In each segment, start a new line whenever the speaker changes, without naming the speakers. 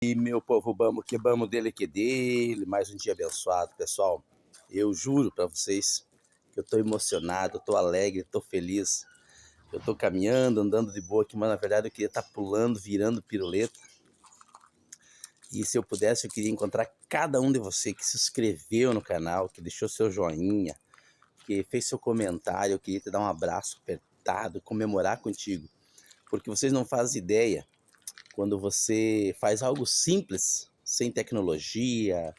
E meu povo, vamos que vamos dele que dele, mais um dia abençoado, pessoal. Eu juro para vocês que eu tô emocionado, tô alegre, tô feliz. Eu tô caminhando, andando de boa aqui, mas na verdade eu queria estar pulando, virando piruleta. E se eu pudesse, eu queria encontrar cada um de vocês que se inscreveu no canal, que deixou seu joinha, que fez seu comentário. Eu queria te dar um abraço apertado, comemorar contigo, porque vocês não fazem ideia. Quando você faz algo simples, sem tecnologia,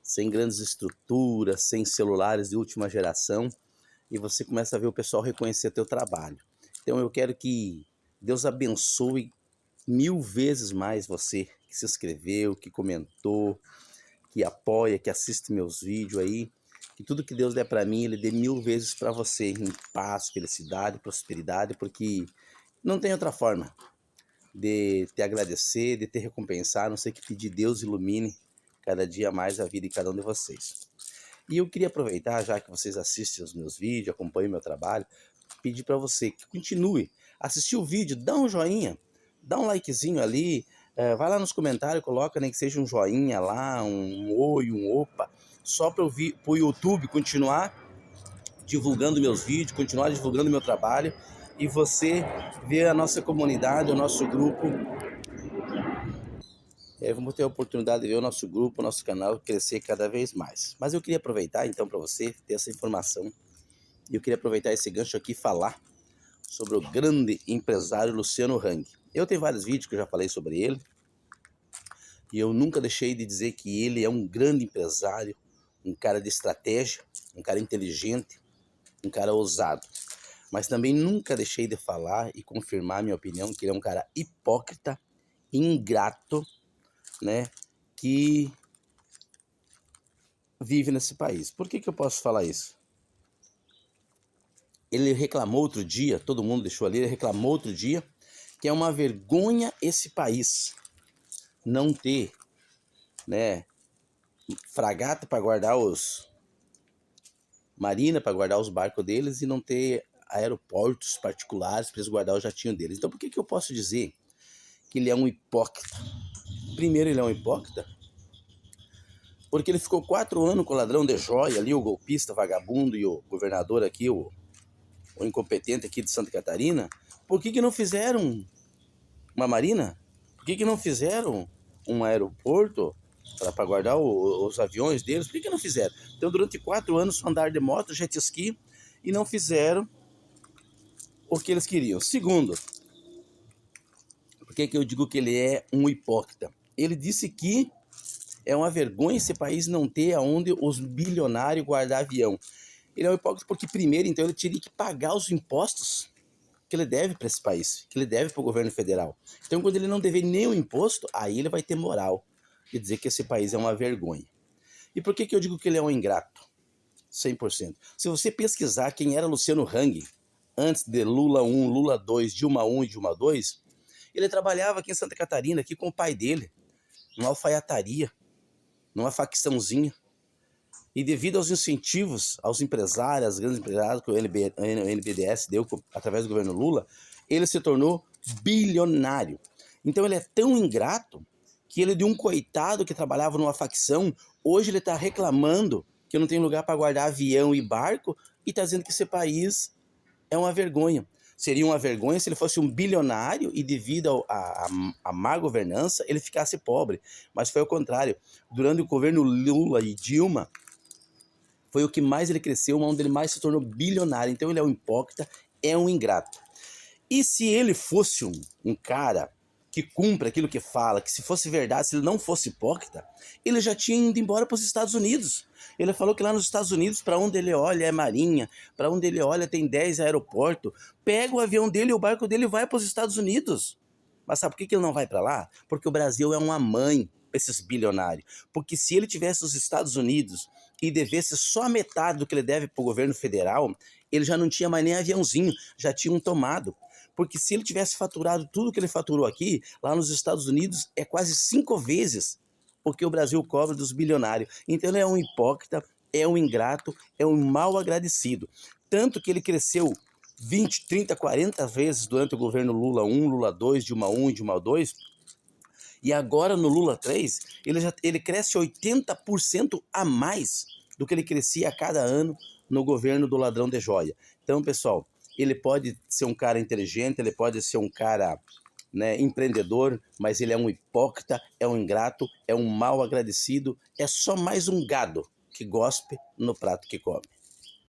sem grandes estruturas, sem celulares de última geração, e você começa a ver o pessoal reconhecer teu trabalho. Então eu quero que Deus abençoe 1000 vezes mais você que se inscreveu, que comentou, que apoia, que assiste meus vídeos aí. Que tudo que Deus der para mim, Ele dê 1000 vezes para você, em paz, felicidade, prosperidade, porque não tem outra forma de te agradecer, de te recompensar, a não ser que pedir Deus ilumine cada dia mais a vida de cada um de vocês. E eu queria aproveitar, já que vocês assistem os meus vídeos, acompanham meu trabalho, pedir para você que continue. Assistir o vídeo, dá um joinha, dá um likezinho ali, vai lá nos comentários, coloca nem que seja um joinha lá, um oi, um opa, só para o YouTube continuar divulgando meus vídeos, continuar divulgando meu trabalho e você ver a nossa comunidade, o nosso grupo. Vamos ter a oportunidade de ver o nosso grupo, o nosso canal crescer cada vez mais. Mas eu queria aproveitar então para você ter essa informação. E eu queria aproveitar esse gancho aqui e falar sobre o grande empresário Luciano Hang. Eu tenho vários vídeos que eu já falei sobre ele. E eu nunca deixei de dizer que ele é um grande empresário, um cara de estratégia, um cara inteligente, um cara ousado. Mas também nunca deixei de falar e confirmar minha opinião que ele é um cara hipócrita, ingrato, né, que vive nesse país. Por que eu posso falar isso? Ele reclamou outro dia, todo mundo deixou ali, ele reclamou outro dia que é uma vergonha esse país não ter, né, fragata para guardar marina para guardar os barcos deles e não ter aeroportos particulares para eles guardar o jatinho deles. Então por que eu posso dizer que ele é um hipócrita? Primeiro, ele é um hipócrita porque ele ficou 4 anos com o ladrão de joia ali, o golpista, vagabundo, e o governador aqui, o incompetente aqui de Santa Catarina. Por que não fizeram uma marina? Por que não fizeram um aeroporto para guardar os aviões deles? Por que não fizeram? Então, durante 4 anos, só andaram de moto, jet ski, e não fizeram o que eles queriam. Segundo, por que eu digo que ele é um hipócrita? Ele disse que é uma vergonha esse país não ter aonde os bilionários guardar avião. Ele é um hipócrita porque, primeiro, então, ele teria que pagar os impostos que ele deve para esse país, que ele deve para o governo federal. Então, quando ele não dever nenhum imposto, aí ele vai ter moral de dizer que esse país é uma vergonha. E por que eu digo que ele é um ingrato? 100%. Se você pesquisar quem era Luciano Hang, antes de Lula 1, Lula 2, Dilma 1 e Dilma 2, ele trabalhava aqui em Santa Catarina, aqui com o pai dele, numa alfaiataria, numa facçãozinha. E devido aos incentivos aos empresários, às grandes empresários que o NBDS deu através do governo Lula, ele se tornou bilionário. Então ele é tão ingrato que ele, de um coitado que trabalhava numa facção, hoje ele está reclamando que não tem lugar para guardar avião e barco e está dizendo que esse país é uma vergonha. Seria uma vergonha se ele fosse um bilionário e, devido à má governança, ele ficasse pobre. Mas foi o contrário. Durante o governo Lula e Dilma, foi o que mais ele cresceu, onde ele mais se tornou bilionário. Então ele é um hipócrita, é um ingrato. E se ele fosse um cara que cumpre aquilo que fala, que se fosse verdade, se ele não fosse hipócrita, ele já tinha ido embora para os Estados Unidos. Ele falou que lá nos Estados Unidos, para onde ele olha é marinha, para onde ele olha tem 10 aeroportos. Pega o avião dele e o barco dele e vai para os Estados Unidos. Mas sabe por que ele não vai para lá? Porque o Brasil é uma mãe para esses bilionários. Porque se ele tivesse nos Estados Unidos e devesse só a metade do que ele deve para o governo federal, ele já não tinha mais nem aviãozinho, já tinham tomado. Porque se ele tivesse faturado tudo que ele faturou aqui, lá nos Estados Unidos é quase 5 vezes o que o Brasil cobra dos bilionários. Então ele é um hipócrita, é um ingrato, é um mal agradecido. Tanto que ele cresceu 20, 30, 40 vezes durante o governo Lula 1, Lula 2, Dilma 1 e Dilma 2, E agora no Lula 3, ele cresce 80% a mais do que ele crescia a cada ano no governo do ladrão de joia. Então, pessoal, ele pode ser um cara inteligente, ele pode ser um cara, né, empreendedor, mas ele é um hipócrita, é um ingrato, é um mal agradecido, é só mais um gado que gospe no prato que come.